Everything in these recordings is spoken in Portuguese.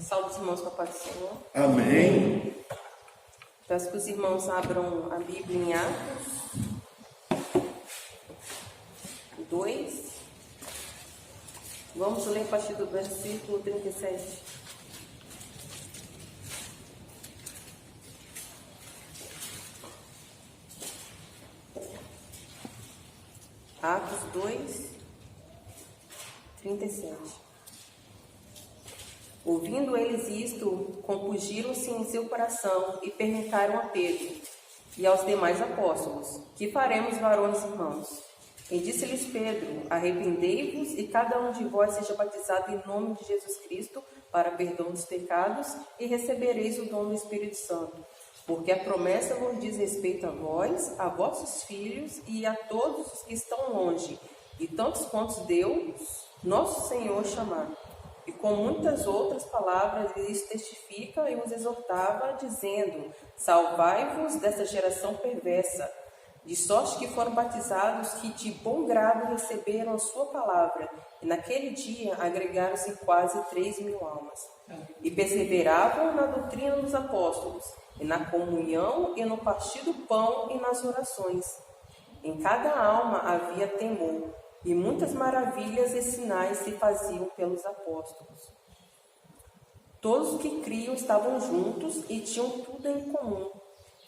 Salve os irmãos com a paz do Senhor. Amém. Peço que os irmãos abram a Bíblia em Atos 2. Vamos ler a partir do versículo 37. Atos 2, 37. Ouvindo eles isto, compungiram-se em seu coração e perguntaram a Pedro e aos demais apóstolos: Que faremos, varões irmãos? E disse-lhes Pedro: Arrependei-vos e cada um de vós seja batizado em nome de Jesus Cristo para perdão dos pecados e recebereis o dom do Espírito Santo. Porque a promessa vos diz respeito a vós, a vossos filhos e a todos os que estão longe, e tantos quantos Deus, nosso Senhor, chamar. E com muitas outras palavras lhes testifica e os exortava, dizendo: Salvai-vos desta geração perversa. De sorte que foram batizados que de bom grado receberam a sua palavra. E naquele dia agregaram-se quase 3.000 almas. E perseveravam na doutrina dos apóstolos, e na comunhão, e no partir do pão, e nas orações. Em cada alma havia temor, e muitas maravilhas e sinais se faziam pelos apóstolos. Todos os que criam estavam juntos e tinham tudo em comum.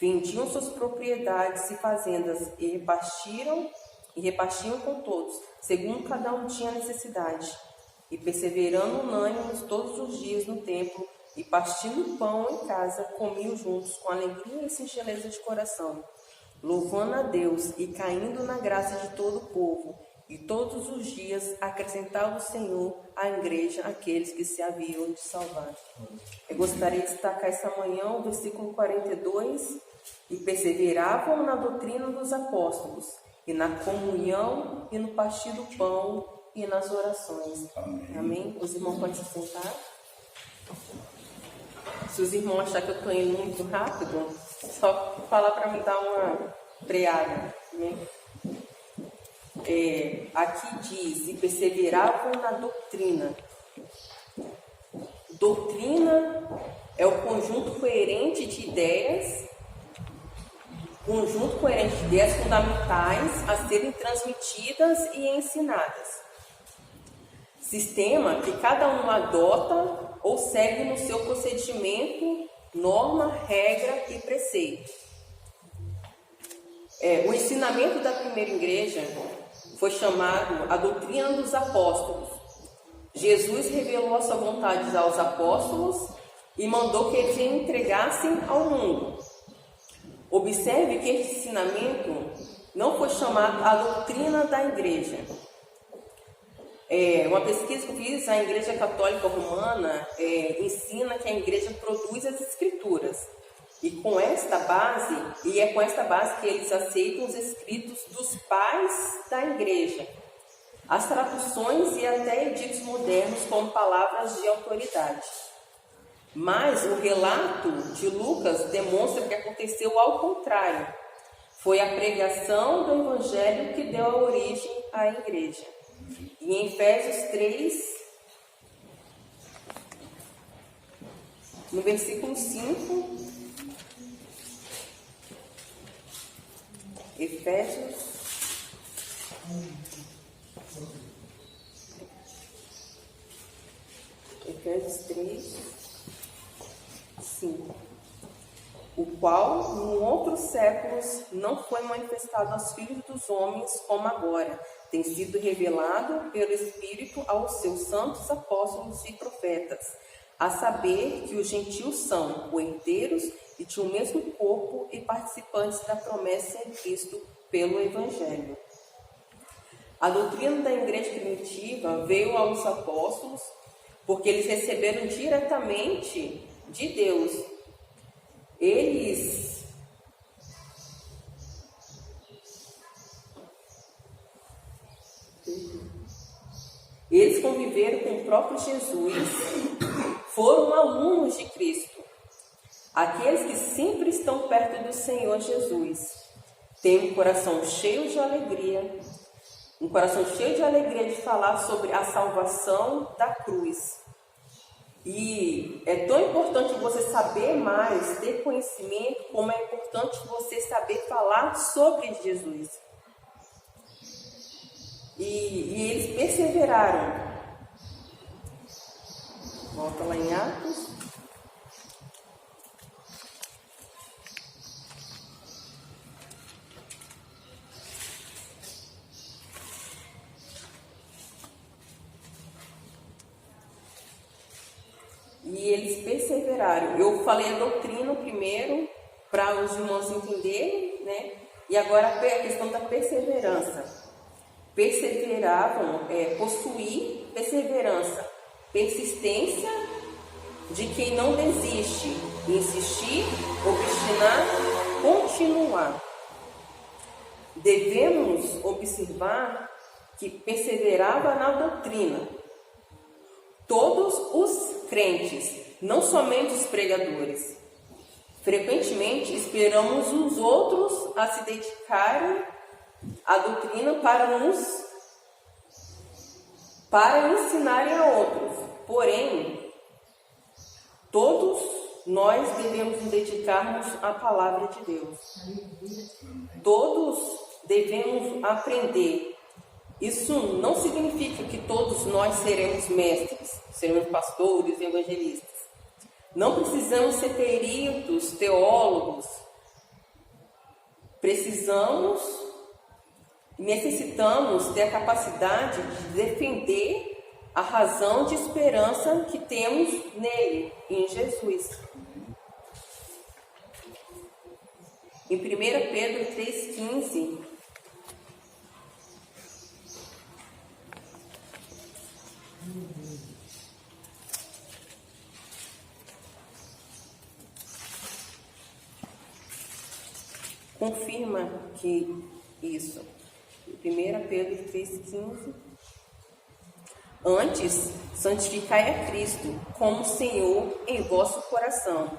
Vendiam suas propriedades e fazendas e repartiam com todos, segundo cada um tinha necessidade. E perseverando unânimes todos os dias no templo, e partindo pão em casa, comiam juntos com alegria e singeleza de coração, louvando a Deus e caindo na graça de todo o povo. E todos os dias acrescentava o Senhor à igreja aqueles que se haviam de salvar. Eu gostaria de destacar essa manhã o versículo 42. E perseveravam na doutrina dos apóstolos, e na comunhão, e no partir do pão, e nas orações. Amém. Amém? Os irmãos podem se sentar. Se os irmãos acharem que eu estou indo muito rápido, só falar para me dar uma freada. Né? Aqui diz: e perseveravam na doutrina. Doutrina é o conjunto coerente de ideias fundamentais a serem transmitidas e ensinadas. Sistema que cada um adota ou segue no seu procedimento, norma, regra e preceito. O ensinamento da primeira igreja foi chamado a doutrina dos apóstolos. Jesus revelou a sua vontade aos apóstolos e mandou que eles a entregassem ao mundo. Observe que este ensinamento não foi chamado a doutrina da igreja. Uma pesquisa que eu fiz, a Igreja Católica Romana ensina que a igreja produz as escrituras. E com esta base, é com esta base que eles aceitam os escritos dos pais da igreja, as traduções e até editos modernos como palavras de autoridade. Mas o relato de Lucas demonstra que aconteceu ao contrário. Foi a pregação do Evangelho que deu a origem à igreja. E em Efésios 3, no versículo 5, Efésios 3, 5. O qual, em outros séculos, não foi manifestado aos filhos dos homens como agora, tem sido revelado pelo Espírito aos seus santos apóstolos e profetas, a saber que os gentios são herdeiros e de um mesmo corpo e participantes da promessa em Cristo pelo Evangelho. A doutrina da igreja primitiva veio aos apóstolos porque eles receberam diretamente de Deus. Eles conviveram com o próprio Jesus, foram alunos de Cristo. Aqueles que sempre estão perto do Senhor Jesus têm um coração cheio de alegria, de falar sobre a salvação da cruz. E é tão importante você saber mais, ter conhecimento, como é importante você saber falar sobre Jesus. E eles perseveraram. Volta lá em Atos. E eles perseveraram. Eu falei a doutrina primeiro, para os irmãos entenderem, né? E agora a questão da perseverança. Perseveravam, possuir perseverança, persistência de quem não desiste, insistir, obstinar, continuar. Devemos observar que perseverava na doutrina. Todos os crentes, não somente os pregadores. Frequentemente esperamos os outros a se dedicarem à doutrina para ensinarem a outros. Porém, todos nós devemos nos dedicarmos à palavra de Deus. Todos devemos aprender. Isso não significa que todos nós seremos mestres, seremos pastores, evangelistas. Não precisamos ser peritos, teólogos. Necessitamos ter a capacidade de defender a razão de esperança que temos nele, em Jesus. Em 1 Pedro 3,15, confirma que isso. 1 Pedro 3,15. Antes, santificai a Cristo como Senhor em vosso coração,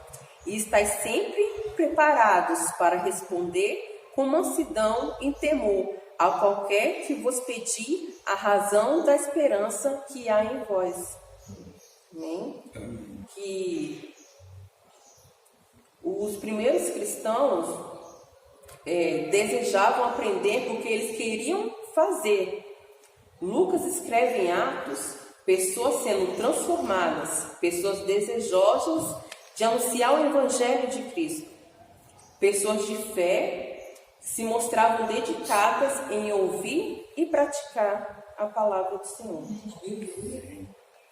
e estáis sempre preparados para responder com mansidão e temor a qualquer que vos pedir a razão da esperança que há em vós. Amém? Que os primeiros cristãos desejavam aprender porque eles queriam fazer. Lucas escreve em Atos pessoas sendo transformadas, pessoas desejosas de anunciar o Evangelho de Cristo. Pessoas de fé se mostravam dedicadas em ouvir e praticar a palavra do Senhor.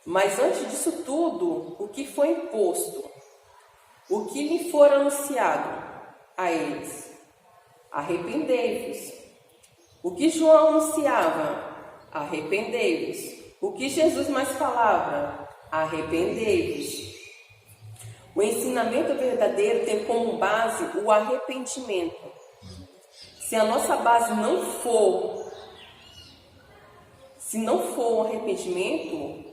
Mas antes disso tudo, o que foi imposto? O que lhe for anunciado a eles? Arrependei-vos. O que João anunciava? Arrependei-vos. O que Jesus mais falava? Arrependei-vos. O ensinamento verdadeiro tem como base o arrependimento. Se a nossa base não for o arrependimento,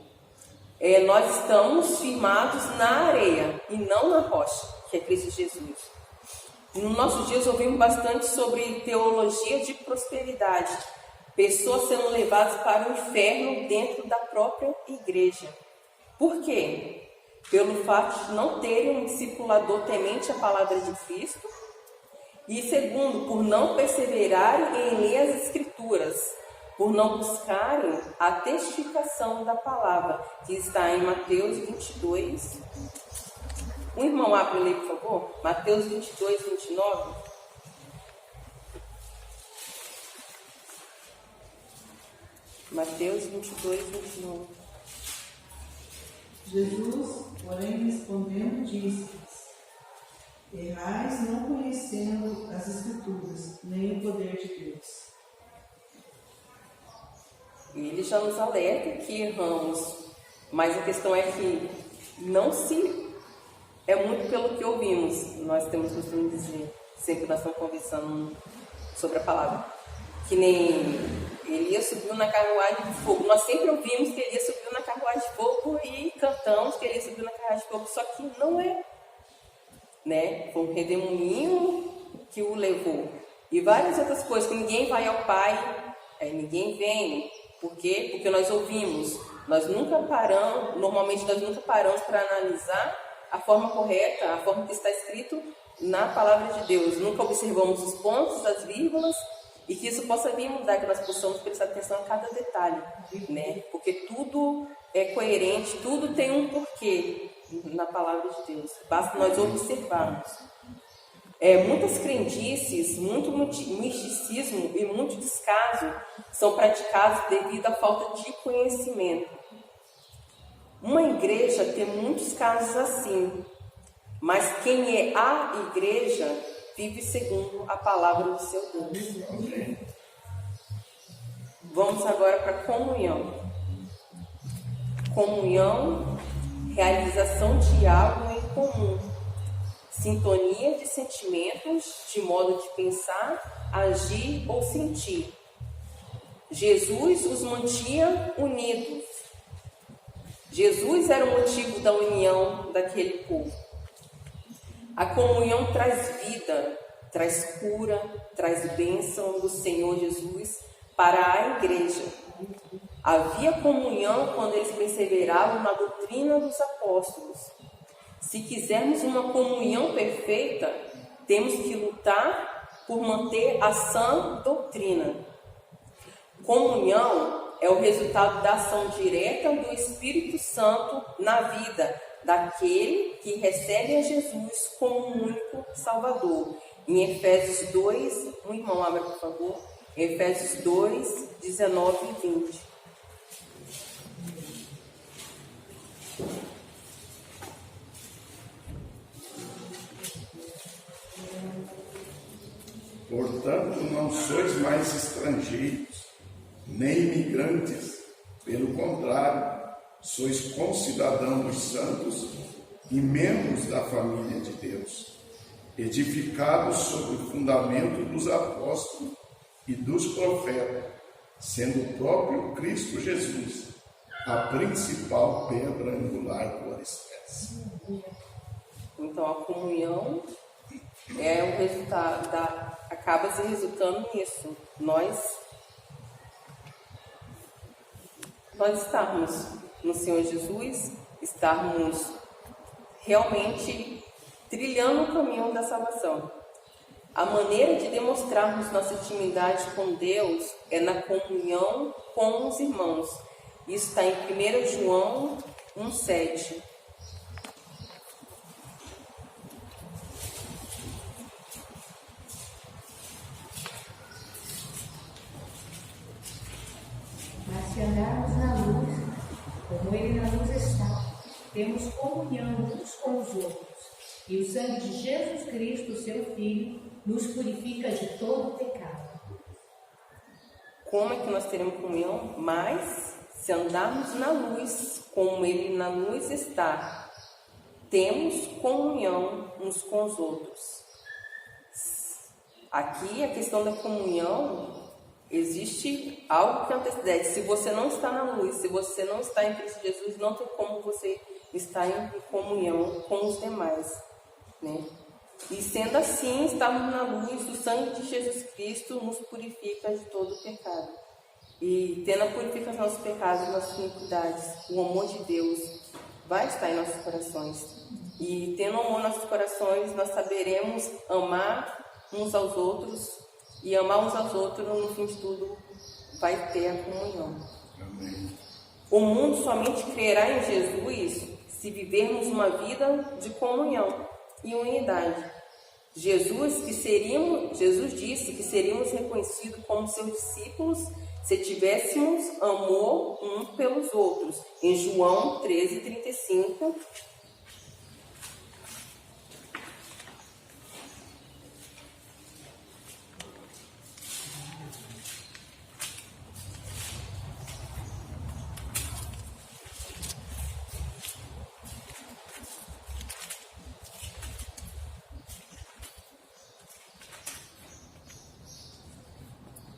nós estamos firmados na areia e não na rocha, que é Cristo Jesus. Nos nossos dias ouvimos bastante sobre teologia de prosperidade. Pessoas sendo levadas para o inferno dentro da própria igreja. Por quê? Pelo fato de não terem um discipulador temente à palavra de Cristo. E segundo, por não perseverarem em ler as Escrituras. Por não buscarem a testificação da palavra, que está em Mateus 22. Um irmão abre ali, por favor. Mateus 22, 29. Mateus 22, 29. Jesus, porém, respondendo, disse-lhes: errais não conhecendo as Escrituras, nem o poder de Deus. Ele já nos alerta que erramos, mas a questão é que não se... É muito pelo que ouvimos. Nós temos costume dizer, sempre nós estamos conversando sobre a palavra, que nem Elias subiu na carruagem de fogo. Nós sempre ouvimos que Elias subiu na carruagem de fogo e cantamos que Elias subiu na carruagem de fogo, só que não é, né? Foi um redemoinho que o levou. E várias outras coisas, que ninguém vai ao Pai, ninguém vem. Por quê? Porque nós ouvimos. Normalmente nós nunca paramos para analisar a forma correta, a forma que está escrito na palavra de Deus. Nunca observamos os pontos, as vírgulas, e que isso possa vir mudar, que nós possamos prestar atenção a cada detalhe, né? Porque tudo é coerente, tudo tem um porquê na palavra de Deus. Basta nós observarmos. Muitas crendices, muito misticismo e muito descaso são praticados devido à falta de conhecimento. Uma igreja tem muitos casos assim, mas quem é a igreja vive segundo a palavra do seu Deus. Vamos agora para a comunhão. Comunhão, realização de algo em comum, sintonia de sentimentos, de modo de pensar, agir ou sentir. Jesus os mantinha unidos. Jesus era o motivo da união daquele povo. A comunhão traz vida, traz cura, traz bênção do Senhor Jesus para a igreja. Havia comunhão quando eles perseveravam na doutrina dos apóstolos. Se quisermos uma comunhão perfeita, temos que lutar por manter a sã doutrina. Comunhão é o resultado da ação direta do Espírito Santo na vida daquele que recebe a Jesus como um único Salvador. Em Efésios 2, um irmão abra por favor, Efésios 2, 19 e 20. Portanto, não sois mais estrangeiros, nem imigrantes, pelo contrário, sois concidadãos santos e membros da família de Deus, edificados sobre o fundamento dos apóstolos e dos profetas, sendo o próprio Cristo Jesus a principal pedra angular do alicerce. Então a comunhão é o resultado acaba se resultando nisso. Nós estarmos no Senhor Jesus, estarmos realmente trilhando o caminho da salvação. A maneira de demonstrarmos nossa intimidade com Deus é na comunhão com os irmãos. Isso está em 1 João 1,7. Mas se andarmos na luz, como Ele na luz está, temos comunhão uns com os outros. E o sangue de Jesus Cristo, seu Filho, nos purifica de todo pecado. Como é que nós teremos comunhão? Mas se andarmos na luz, como Ele na luz está, temos comunhão uns com os outros. Aqui a questão da comunhão, existe algo que antecede. Se você não está na luz, se você não está em Cristo Jesus, não tem como você estar em comunhão com os demais, né? E sendo assim, estarmos na luz, o sangue de Jesus Cristo nos purifica de todo o pecado. E tendo a purificação dos nossos pecados e nossas iniquidades, o amor de Deus vai estar em nossos corações. E tendo amor em nossos corações, nós saberemos amar uns aos outros. E amar uns aos outros, no fim de tudo, vai ter a comunhão. Amém. O mundo somente crerá em Jesus se vivermos uma vida de comunhão e unidade. Jesus disse que seríamos reconhecidos como seus discípulos se tivéssemos amor uns pelos outros. Em João 13:35.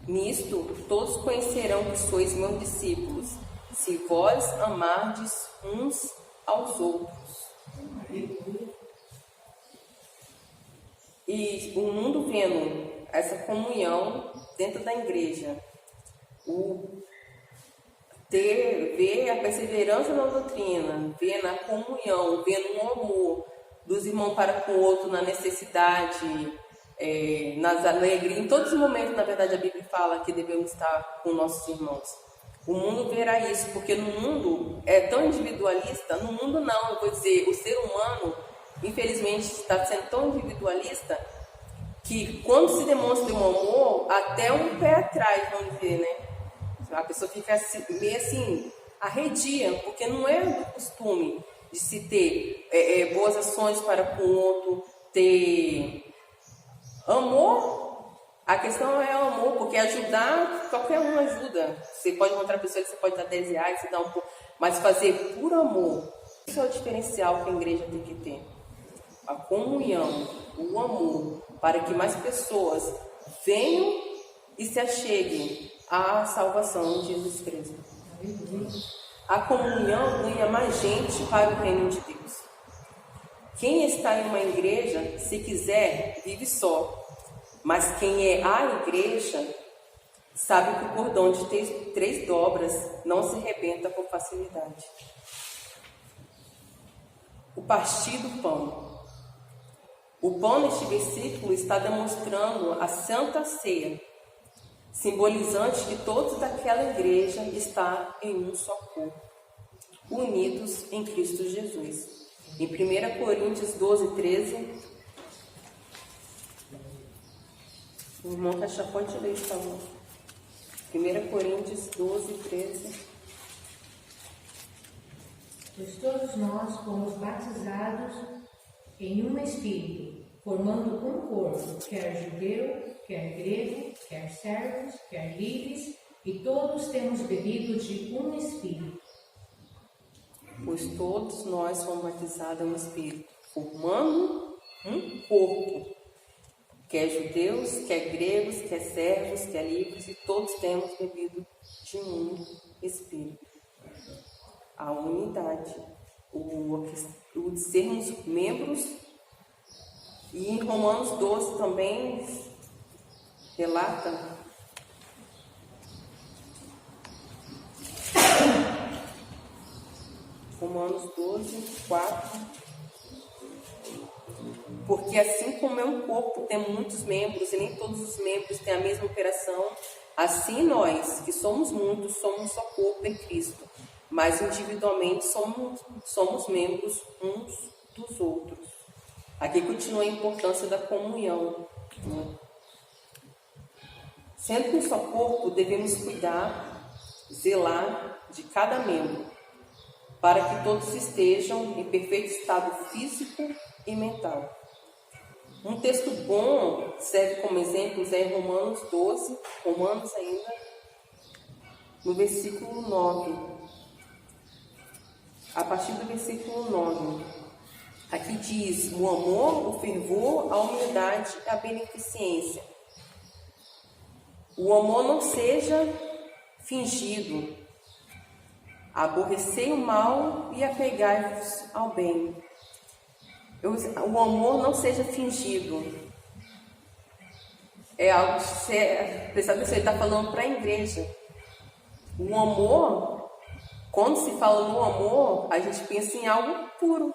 Nisto todos conhecerão que sois meus discípulos, se vós amardes uns aos outros. E o mundo vendo essa comunhão dentro da igreja, ver a perseverança na doutrina, ver na comunhão, ver no amor dos irmãos para com o outro, na necessidade, nas alegrias, em todos os momentos, na verdade, a Bíblia fala que devemos estar com nossos irmãos. O mundo verá isso, porque no mundo é tão individualista, no mundo não, eu vou dizer, o ser humano, infelizmente, está sendo tão individualista, que quando se demonstra um amor, até um pé atrás, vamos dizer, né? A pessoa fica assim, meio assim, arredia, porque não é do costume de se ter boas ações para com o outro, ter amor. A questão é o amor, porque ajudar, qualquer um ajuda. Você pode encontrar pessoas que você pode dar 10 reais, você dá um pouco, mas fazer por amor, isso é o diferencial que a igreja tem que ter. A comunhão, o amor, para que mais pessoas venham e se acheguem à salvação de Jesus Cristo. A comunhão ganha mais gente para o reino de Deus. Quem está em uma igreja, se quiser, vive só. Mas quem é a igreja, sabe que o cordão de 3 dobras não se arrebenta com facilidade. O partir do pão. O pão neste versículo está demonstrando a Santa Ceia, simbolizante que todos daquela igreja estão em um só corpo, unidos em Cristo Jesus. Em 1 Coríntios 12, 13, o irmão Caixa pode ler, por favor. 1 Coríntios 12, 13. Pois todos nós fomos batizados em um Espírito, formando um corpo, quer judeu, quer grego, quer servos, quer livres, e todos temos bebido de um Espírito. Pois todos nós fomos batizados em um Espírito, formando um corpo, quer judeus, quer gregos, quer servos, quer livres, e todos temos bebido de um Espírito. A unidade, o de sermos membros, e em Romanos 12 também relata Romanos 12, 4. Porque assim como é um corpo, tem muitos membros, e nem todos os membros têm a mesma operação, assim nós, que somos muitos, somos um só corpo em Cristo, mas individualmente somos membros uns dos outros. Aqui continua a importância da comunhão, né? Sendo um só corpo, devemos cuidar, zelar de cada membro, para que todos estejam em perfeito estado físico e mental. Um texto bom serve como exemplo em Romanos 12, Romanos ainda, no versículo 9. A partir do versículo 9. Aqui diz: o amor, o fervor, a humildade, a beneficência. O amor não seja fingido. Aborrecei o mal e apegai-vos ao bem. O amor não seja fingido. É algo que precisa que você está falando para a igreja. O amor, quando se fala no amor, a gente pensa em algo puro.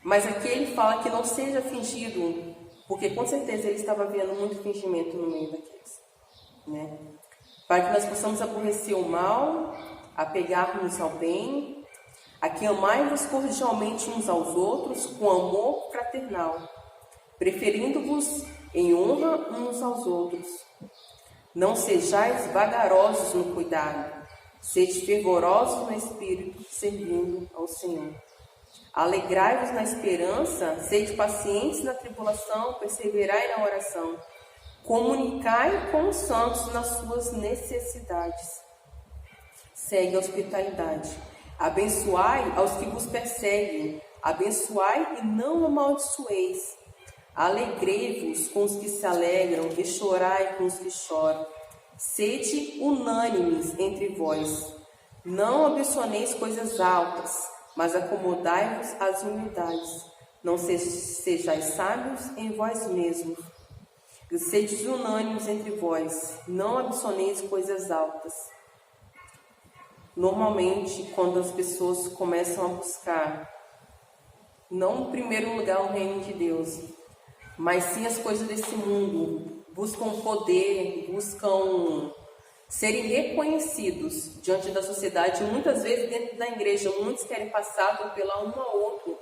Mas aqui ele fala que não seja fingido, porque com certeza ele estava vendo muito fingimento no meio daqueles, né? Para que nós possamos aborrecer o mal, apegar-nos ao bem. Aqui amai-vos cordialmente uns aos outros com amor fraternal, preferindo-vos em honra uns aos outros. Não sejais vagarosos no cuidado, sede fervorosos no espírito, servindo ao Senhor. Alegrai-vos na esperança, sede pacientes na tribulação, perseverai na oração. Comunicai com os santos nas suas necessidades. Segue a hospitalidade. Abençoai aos que vos perseguem, abençoai e não amaldiçoeis. Alegrei-vos com os que se alegram e chorai com os que choram. Sede unânimes entre vós. Não ambicioneis coisas altas, mas acomodai-vos às humildades. Não sejais sábios em vós mesmos. Sede unânimes entre vós. Não ambicioneis coisas altas. normalmente, quando as pessoas começam a buscar, não em primeiro lugar o reino de Deus, mas sim as coisas desse mundo, buscam poder, buscam serem reconhecidos diante da sociedade, muitas vezes dentro da igreja, muitos querem passar por pela um ao outro,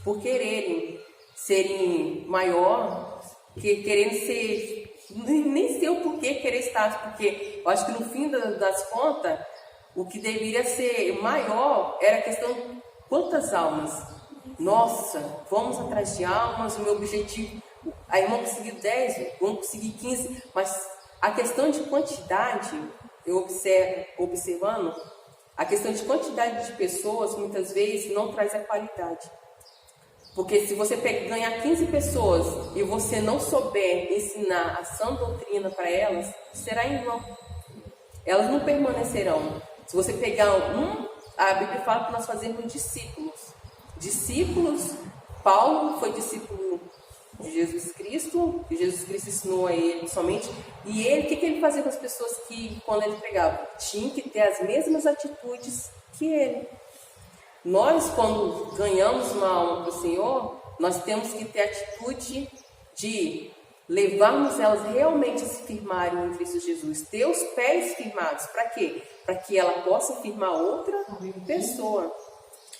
por quererem serem maior, querendo ser, nem sei o porquê querer status, porque eu acho que no fim das contas, o que deveria ser maior era a questão de quantas almas. Nossa, vamos atrás de almas, o meu objetivo, aí vão conseguir 10, vão conseguir 15, mas a questão de quantidade, eu observando, a questão de quantidade de pessoas, muitas vezes, não traz a qualidade. Porque se você ganhar 15 pessoas e você não souber ensinar a sã doutrina para elas, será em vão. Elas não permanecerão. Se você pegar a Bíblia fala que nós fazemos discípulos. Discípulos, Paulo foi discípulo de Jesus Cristo, que Jesus Cristo ensinou a ele somente. E ele, o que ele fazia com as pessoas que, quando ele pregava? Tinha que ter as mesmas atitudes que ele. Nós, quando ganhamos uma alma para o Senhor, nós temos que ter a atitude de levarmos elas realmente a se firmarem em Cristo Jesus. Ter os pés firmados. Para quê? Para que ela possa firmar outra pessoa.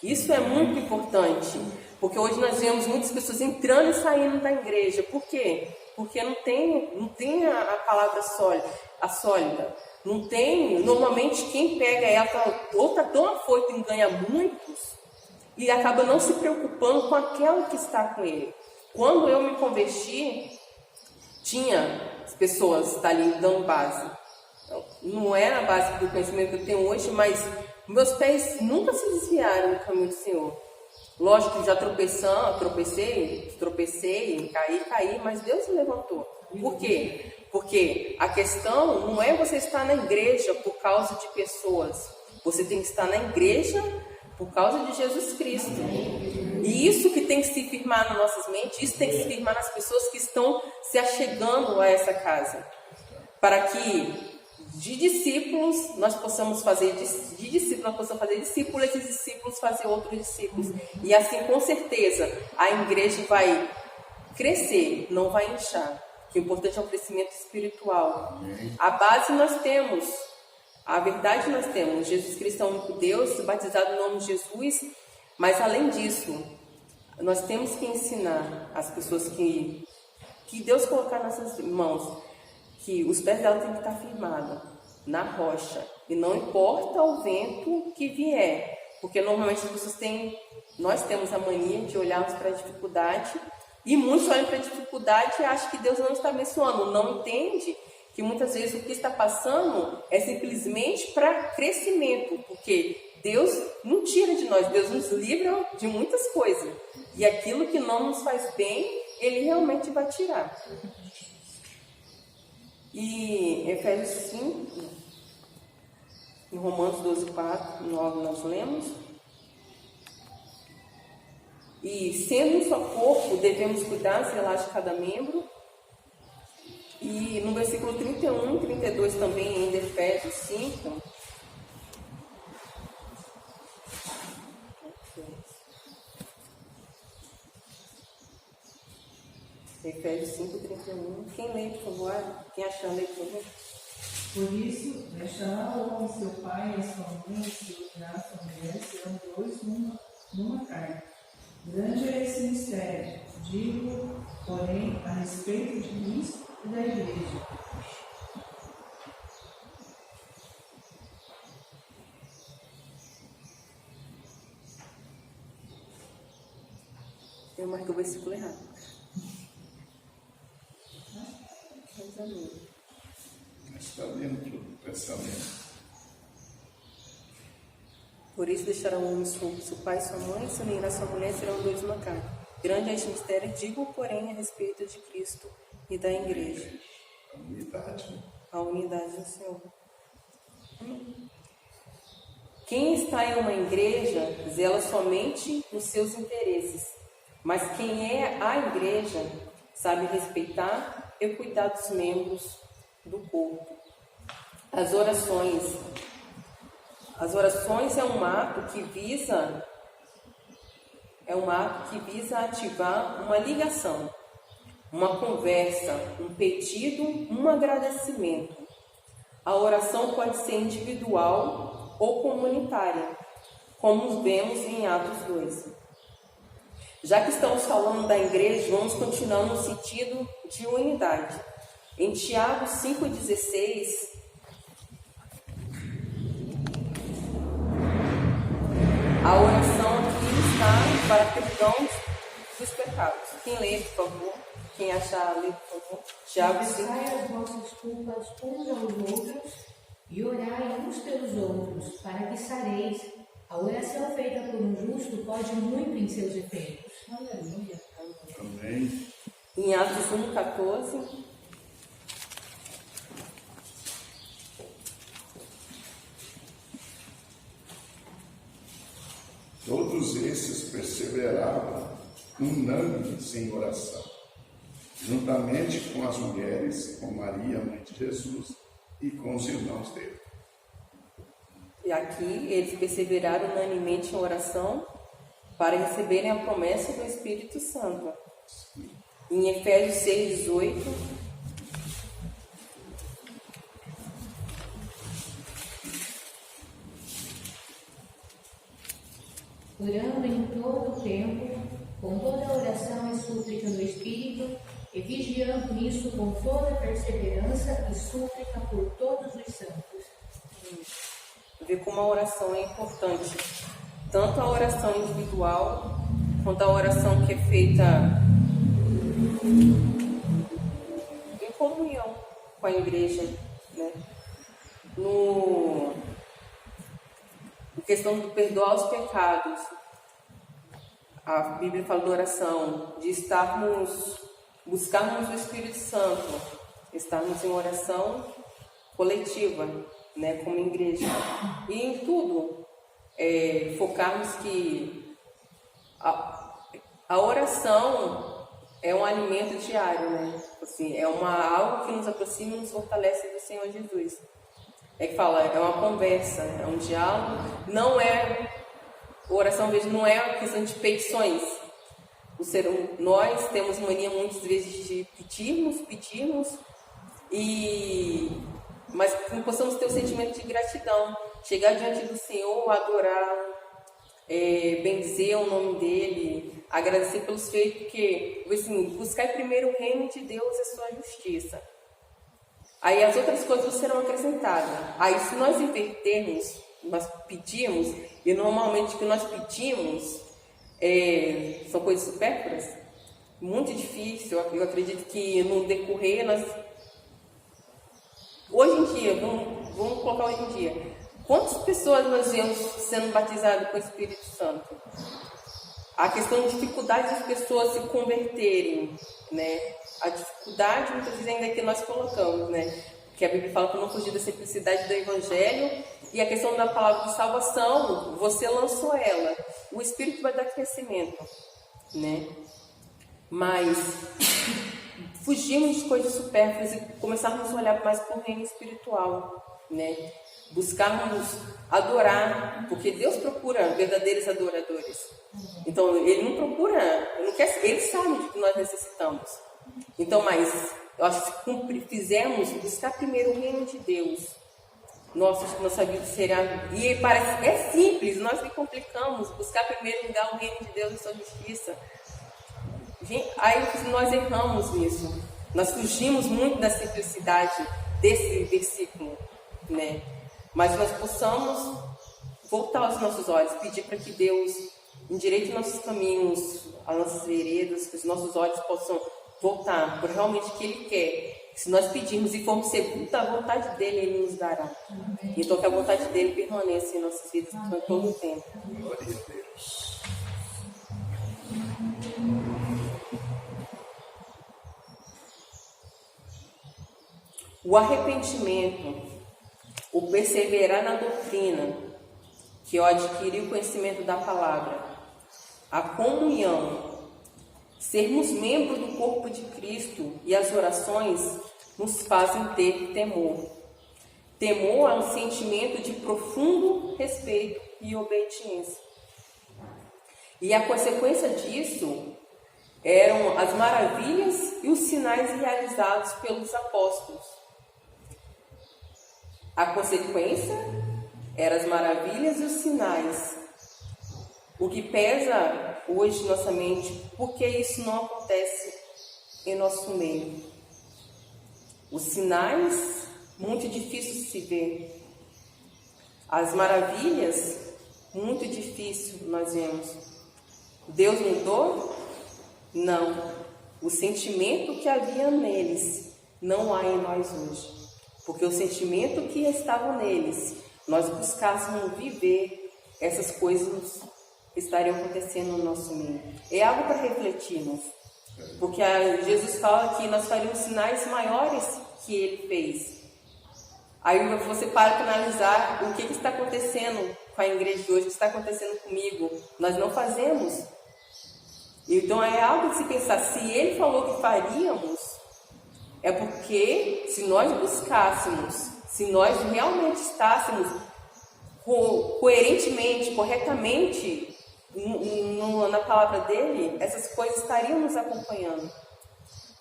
Isso é muito importante. Porque hoje nós vemos muitas pessoas entrando e saindo da igreja. Por quê? Porque não tem a palavra sólida. Não tem, normalmente quem pega ela, ou está tão afoito em ganhar muitos, e acaba não se preocupando com aquela que está com ele. Quando eu me converti, tinha as pessoas ali dando base. Não era a base do conhecimento que eu tenho hoje, mas meus pés nunca se desviaram do caminho do Senhor. Lógico que já tropecei, caí, mas Deus me levantou. Por quê? Porque a questão não é você estar na igreja por causa de pessoas. Você tem que estar na igreja por causa de Jesus Cristo. E isso que tem que se firmar nas nossas mentes, isso tem que se firmar nas pessoas que estão se achegando a essa casa. Para que de discípulos nós possamos fazer discípulos, esses discípulos fazer outros discípulos. E assim, com certeza, a igreja vai crescer, não vai inchar. O importante é o crescimento espiritual. A base nós temos, a verdade nós temos. Jesus Cristo é o único Deus, batizado no nome de Jesus. Mas além disso, nós temos que ensinar as pessoas que Deus colocar nas nossas mãos, que os pés dela têm que estar firmados na rocha. E não importa o vento que vier. Porque normalmente as pessoas nós temos a mania de olharmos para a dificuldade. E muitos olham para a dificuldade e acham que Deus não está abençoando. Não entende que muitas vezes o que está passando é simplesmente para crescimento. Porque Deus não tira de nós, Deus nos livra de muitas coisas. E aquilo que não nos faz bem, Ele realmente vai tirar. E Efésios 5, em Romanos 12, 4, 9 nós lemos. E sendo um só corpo, devemos cuidar, zelar de cada membro. E no versículo 31 e 32 também, em Efésios 5. Efésios 5, 31. Quem lê, por favor? Quem achar, lê, por favor. Por isso, deixará o homem seu pai e a sua mãe, e se unirá a sua mulher, serão dois numa carne. Grande é esse mistério, digo, porém, a respeito de Cristo e da igreja. Eu marquei o versículo errado. Mas está dentro do pensamento. Por isso deixará o homem seu pai e sua mãe, se unirá a sua mulher, serão dois numa carne. Grande é este mistério, digo, porém, a respeito de Cristo e da igreja. A unidade. A unidade do Senhor. Quem está em uma igreja zela somente nos seus interesses, mas quem é a igreja sabe respeitar e cuidar dos membros do corpo. As orações As orações é um ato que visa ativar uma ligação, uma conversa, um pedido, um agradecimento. A oração pode ser individual ou comunitária, como vemos em Atos 2. Já que estamos falando da igreja, vamos continuar no sentido de unidade. Em Tiago 5,16, a oração aqui está para perdão dos pecados. Quem lê, por favor? Quem achar, lê, por favor. Tiago 5. Confessai as vossas culpas uns aos outros e orai uns pelos outros, para que sareis. A oração feita por um justo pode muito em seus efeitos. Aleluia. Amém. Em Atos 1,14. Todos esses perseveravam unânimes em oração, juntamente com as mulheres, com Maria, mãe de Jesus, e com os irmãos dele. E aqui eles perseveraram unanimemente em oração para receberem a promessa do Espírito Santo. Em Efésios 6,18, orando em todo o tempo, com toda oração e súplica no Espírito, e vigiando nisso com toda perseverança e súplica por todos os santos. ver como a oração é importante. Tanto a oração individual, quanto a oração que é feita em comunhão com a igreja, né? Em questão de perdoar os pecados, a Bíblia fala da oração, de buscarmos o Espírito Santo, estarmos em oração coletiva, né, como igreja. E em tudo, focarmos que a oração é um alimento diário, né? Assim, é algo que nos aproxima e nos fortalece do Senhor Jesus. É que fala, é uma conversa, é um diálogo, oração mesmo não é uma questão de petições. Nós temos mania muitas vezes de pedirmos, mas que possamos ter o sentimento de gratidão, chegar diante do Senhor, adorar, bendizer o nome dele, agradecer pelos feitos, porque assim, buscar primeiro o reino de Deus e a sua justiça. Aí as outras coisas serão acrescentadas. Aí se nós invertermos, nós pedimos, e normalmente o que nós pedimos são coisas supérfluas, muito difícil. Eu acredito que no decorrer hoje em dia, vamos colocar hoje em dia, quantas pessoas nós vemos sendo batizadas com o Espírito Santo? A questão de dificuldade das pessoas se converterem, né? A dificuldade, muitas vezes, ainda que nós colocamos, né? Que a Bíblia fala para não fugir da simplicidade do Evangelho, e a questão da palavra de salvação, você lançou ela, o Espírito vai dar crescimento, né? Mas fugirmos de coisas supérfluas e começarmos a olhar mais para o reino espiritual, né? Buscarmos adorar, porque Deus procura verdadeiros adoradores. Então, Ele não procura, Ele sabe de que nós necessitamos. Então, mas eu acho que se fizermos, buscar primeiro o reino de Deus, nossa vida será... E parece, é simples, nós que complicamos, buscar primeiro lugar o reino de Deus e sua justiça. Aí nós erramos nisso. Nós fugimos muito da simplicidade desse versículo, né? Mas nós possamos voltar os nossos olhos, pedir para que Deus endireite nossos caminhos, as nossas veredas, que os nossos olhos possam voltar por realmente o que Ele quer. Se nós pedirmos e formos segundo a vontade dEle, Ele nos dará. Amém. Então que a vontade dEle permaneça em nossas vidas durante todo o tempo. Glória a Deus. O arrependimento, o perseverar na doutrina, que é o adquirir o conhecimento da palavra, a comunhão, sermos membros do corpo de Cristo e as orações nos fazem ter temor. Temor é um sentimento de profundo respeito e obediência. E a consequência disso eram as maravilhas e os sinais realizados pelos apóstolos. A consequência eram as maravilhas e os sinais. O que pesa hoje em nossa mente, porque isso não acontece em nosso meio. Os sinais, muito difícil de se ver. As maravilhas, muito difícil nós vemos. Deus mudou? Não. O sentimento que havia neles não há em nós hoje. Porque o sentimento que estava neles, nós buscássemos viver, essas coisas estariam acontecendo no nosso meio. É algo para refletirmos. Porque Jesus fala que nós faríamos sinais maiores que Ele fez. Aí você para para analisar o que está acontecendo com a igreja de hoje, o que está acontecendo comigo. Nós não fazemos. Então é algo de se pensar. Se Ele falou que faríamos, é porque se nós buscássemos, se nós realmente estássemos coerentemente, corretamente na palavra dele, essas coisas estariam nos acompanhando.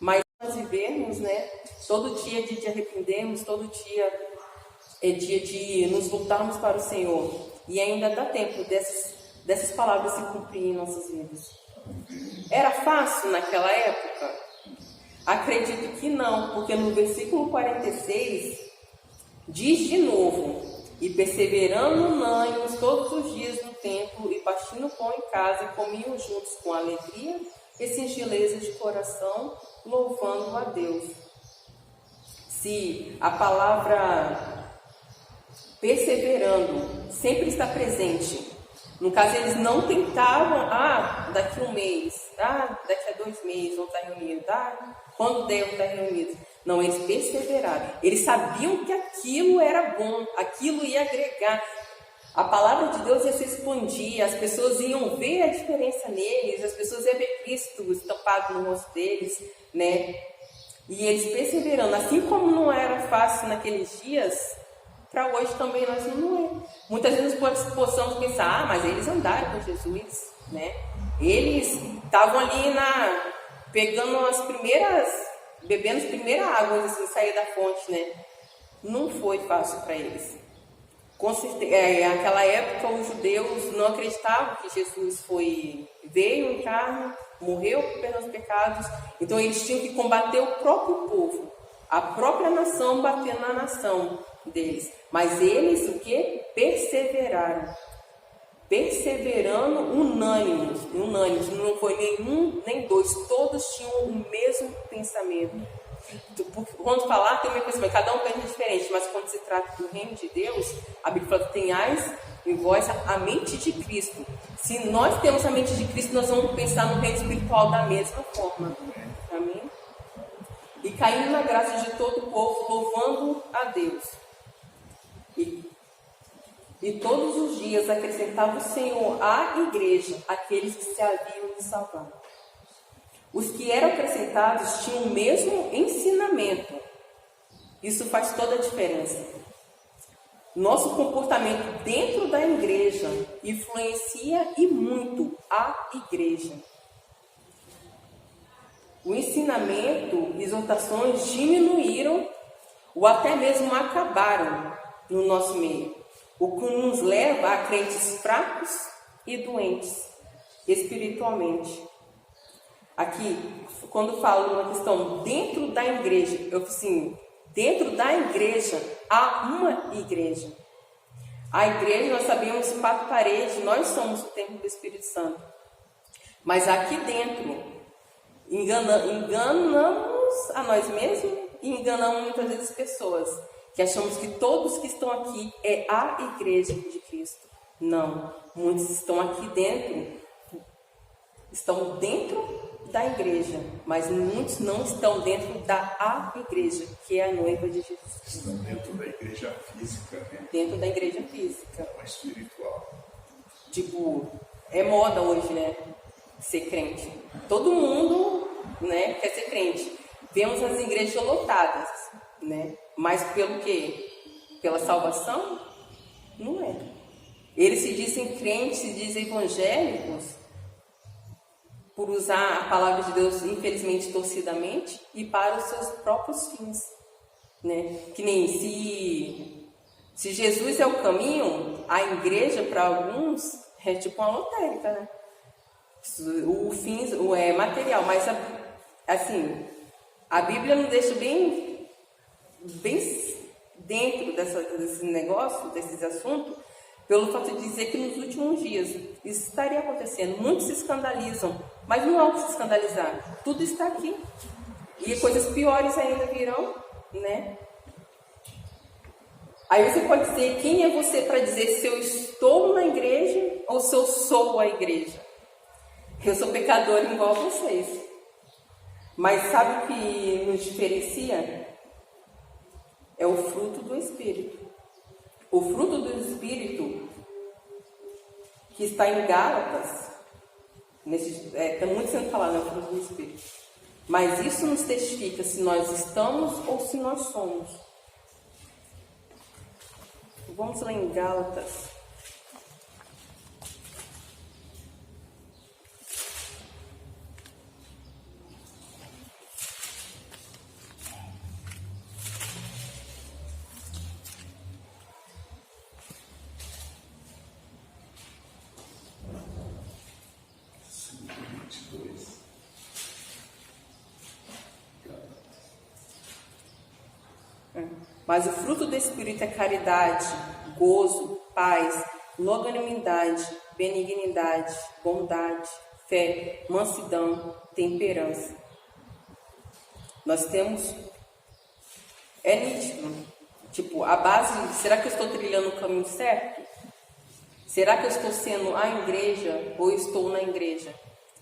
Mas nós vivemos, né? Todo dia é dia de arrependermos, todo dia é dia de nos voltarmos para o Senhor. E ainda dá tempo dessas palavras se cumprirem em nossas vidas. Era fácil naquela época? Acredito que não, porque no versículo 46 diz de novo: e perseverando unânimes todos os dias no templo, e partindo pão em casa, e comiam juntos com alegria e singeleza de coração, louvando a Deus. Se a palavra perseverando sempre está presente, no caso eles não tentavam, daqui um mês, daqui a 2 meses vão estar reunidos, quando der vão estar reunidos. Não, eles perseveraram. Eles sabiam que aquilo era bom, aquilo ia agregar. A palavra de Deus ia se expandir, as pessoas iam ver a diferença neles, as pessoas iam ver Cristo estampado no rosto deles, né? E eles perseverando, assim como não era fácil naqueles dias, para hoje também nós não é. Muitas vezes possamos pensar, mas eles andaram com Jesus, né? Eles estavam ali pegando bebendo as primeiras águas assim, sair da fonte, né? Não foi fácil para eles. Com certeza, naquela época os judeus não acreditavam que Jesus veio em carne, morreu por perdão dos pecados. Então eles tinham que combater o próprio povo, a própria nação batendo na nação deles. Mas eles o que? Perseveraram. Perseverando unânimes, não foi nenhum nem dois, todos tinham o mesmo pensamento. Quando falar, tem o mesmo pensamento, cada um pensa diferente, mas quando se trata do reino de Deus, a Bíblia fala que tenhais em vós a mente de Cristo. Se nós temos a mente de Cristo, nós vamos pensar no reino espiritual da mesma forma. Amém? E caindo na graça de todo o povo, louvando a Deus. E todos os dias acrescentava o Senhor à igreja aqueles que se haviam de salvar. Os que eram acrescentados tinham o mesmo ensinamento. Isso faz toda a diferença. Nosso comportamento dentro da igreja influencia e muito a igreja. O ensinamento, exortações diminuíram ou até mesmo acabaram no nosso meio. O que nos leva a crentes fracos e doentes espiritualmente. Aqui, quando falo na questão dentro da igreja, dentro da igreja há uma igreja. A igreja, nós sabemos, 4 paredes, nós somos o templo do Espírito Santo. Mas aqui dentro, enganamos a nós mesmos e enganamos muitas vezes as pessoas. Que achamos que todos que estão aqui é a igreja de Cristo. Não, muitos estão aqui estão dentro da igreja, mas muitos não estão dentro da igreja, que é a noiva de Jesus. Estão dentro da igreja física, né? Dentro da igreja física. Não espiritual. É moda hoje, né? Ser crente. Todo mundo, né, quer ser crente. Vemos as igrejas lotadas, né? Mas pelo quê? pela salvação? Não é. Eles se dizem crentes, se dizem evangélicos, por usar a palavra de Deus, infelizmente, torcidamente, e para os seus próprios fins. Né? Que nem se Jesus é o caminho, a igreja, para alguns, é tipo uma lotérica, né? O fim é material, mas assim, a Bíblia nos deixa bem dentro desse negócio, desses assuntos, pelo fato de dizer que nos últimos dias isso estaria acontecendo. Muitos se escandalizam, mas não há o que se escandalizar. Tudo está aqui. E coisas piores ainda virão, né? Aí você pode dizer, quem é você para dizer se eu estou na igreja ou se eu sou a igreja? Eu sou pecador igual a vocês. Mas sabe o que nos diferencia? É o fruto do Espírito. O fruto do Espírito que está em Gálatas, está muito sendo falado, o fruto do Espírito. Mas isso nos testifica se nós estamos ou se nós somos. Vamos lá em Gálatas. Mas o fruto do Espírito é caridade, gozo, paz, longanimidade, benignidade, bondade, fé, mansidão, temperança. Nós temos, é nítido, tipo, a base, será que eu estou trilhando o caminho certo? Será que eu estou sendo a igreja ou estou na igreja?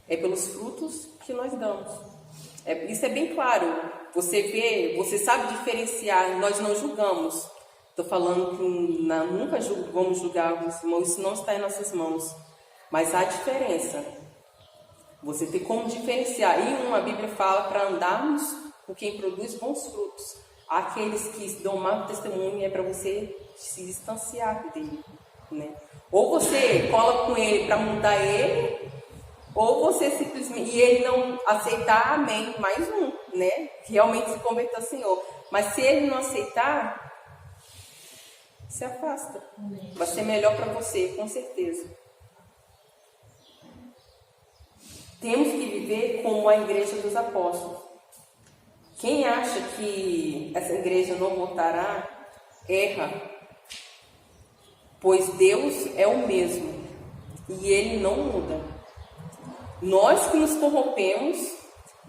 É pelos frutos que nós damos. Isso é bem claro. Você vê, você sabe diferenciar, nós não julgamos. Estou falando que nunca vamos julgar os irmãos, isso não está em nossas mãos. Mas há diferença. Você tem como diferenciar. E a Bíblia fala para andarmos com quem produz bons frutos. Aqueles que dão mau testemunho é para você se distanciar dele. Né? Ou você cola com ele para mudar ele, ou você simplesmente, e ele não aceitar, amém, mais um, né? Realmente se converter ao Senhor. Mas se ele não aceitar, se afasta. Vai ser melhor para você, com certeza. Temos que viver como a igreja dos apóstolos. Quem acha que essa igreja não voltará, erra. Pois Deus é o mesmo e Ele não muda. Nós que nos corrompemos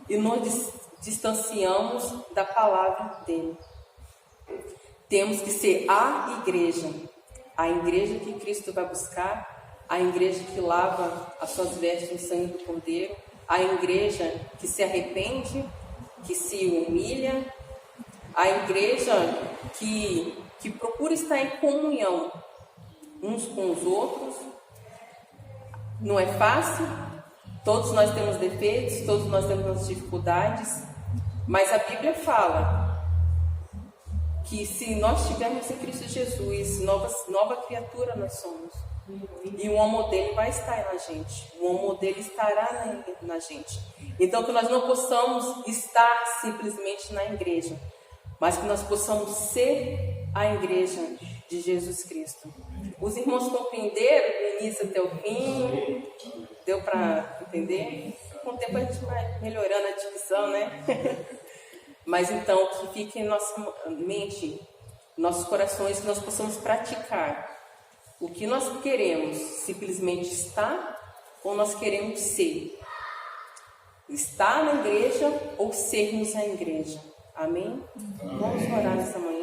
e nos distanciamos da palavra dele. Temos que ser a igreja que Cristo vai buscar, a igreja que lava as suas vestes no sangue do Cordeiro, a igreja que se arrepende, que se humilha, a igreja que procura estar em comunhão uns com os outros. Não é fácil, todos nós temos defeitos, todos nós temos nossas dificuldades, mas a Bíblia fala que se nós tivermos em Cristo Jesus, nova criatura nós somos. E o amor dele vai estar na gente, o amor dele estará na gente. Então que nós não possamos estar simplesmente na igreja, mas que nós possamos ser a igreja de Jesus Cristo. Os irmãos compreenderam do início até o fim? Deu para entender? Com o tempo a gente vai melhorando a dicção, né? Mas então, que fique em nossa mente, nossos corações, que nós possamos praticar o que nós queremos, simplesmente estar ou nós queremos ser. Estar na igreja ou sermos a igreja. Amém? Vamos orar nessa manhã.